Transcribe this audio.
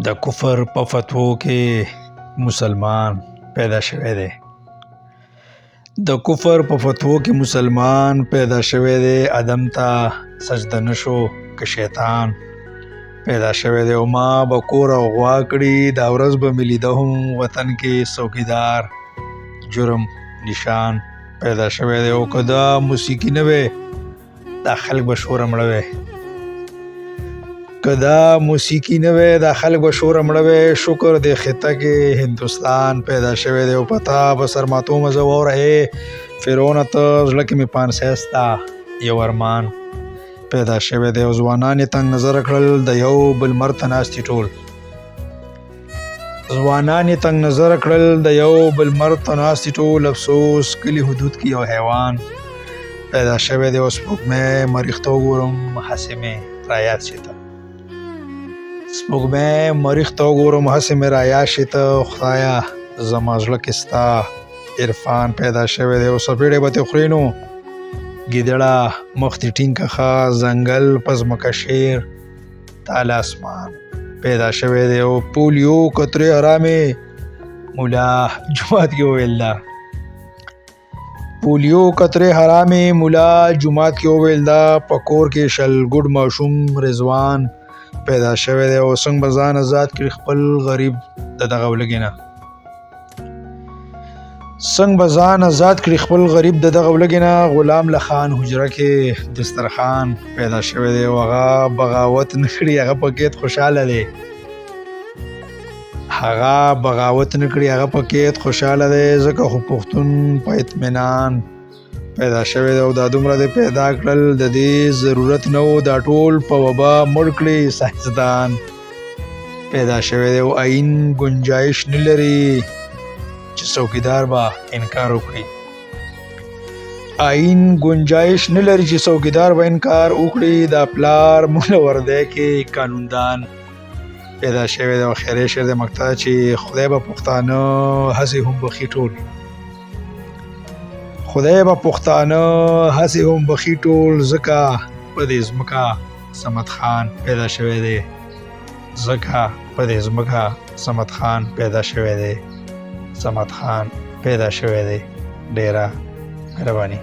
د کفر په فتوو کې مسلمان پیدا شوی دی. د کفر په فتوو کې مسلمان پیدا شوی دی. ادم ته سجده نشو که شیطان پیدا شوی دی. او ما به کور او غوا کړي، دا ورځ به مې لیده هم وطن کې څوکیدار جرم نشان پیدا شوی دی. او که دا موسیقي نه وی دا خلک به شوره مړه وی. که دا موسیقي نه وی دا خلک به شوره مړه وی. شکر دی خطه کې هندوستان پیدا شوی دی. او پتا به سرماتو مزه ووره فرعون ته زړه کې مې پانسیستا یو ارمان پیدا شوی دی. او ځوانان یې تنګ نظره کړل د یو بل مرد ته ناستي ټول. ځوانان یې تنګ نظره کړل د یو بل مرد ته ناستي ټول. افسوس کلی حدود کې یو حیوان پیدا شوی دی. او سپوږمۍ مریخ ته وګورم هسې مې رایاد شي ته. سپوږمۍ مریخ ته وګورم هسې مې رایاد شي ته. خدایه زما زړه کې ستا عرفان پیدا شوی دی. او څپېړې به ترې خورې نو ګیدړه مخ دې ټینګ که ښه. ځنګل په ځمکه شیر تاله اسمان پیدا شوی دی. او پولیو کترې حرامې مولا جومات کې وویل ده. پولیو کترې حرامې مولا جومات کې وویل ده. په کور کې شل ګوډ ماشوم رضوان پیدا شوی دی. او څنګه به ځان آزاد کړي خپل غریب د دغه ولږې نه. څنګه به ځان آزاد کړي خپل غریب د دغه ولږې نه. غلام له خان حجره کې دسترخوان پیدا شوی دی. او هغه بغاوت نه کړي هغه په قید خوشحاله دی. هغه بغاوت نه کړي هغه په قید خوشحاله دی. ځکه خو پښتون په اطمینان پیدا شوی دی. او دا دومره دی پیدا کړل د دې ضرورت نه و. دا ټول په وبا مړ کړي ساینسدان پیدا شوی دی. او آئین گنجایش نه لري چې څوکیدار به انکار وکړي. آئین گنجایش نه لري چې څوکیدار به انکار وکړي. دا پلار مولا وردی کې قانوندان پیدا شوی دی. او خیری شعر د مقطع چې خدای به پښتانه هسې هم بخي ټول. خدای به پښتانه هسې هم بخي ټول. ځکه په دې ځمکه صمد خان پیدا شوی دی. ځکه په دې ځمکه صمد خان پیدا شوی دی. صمد خان پیدا شوی دی. ډیره مهرباني.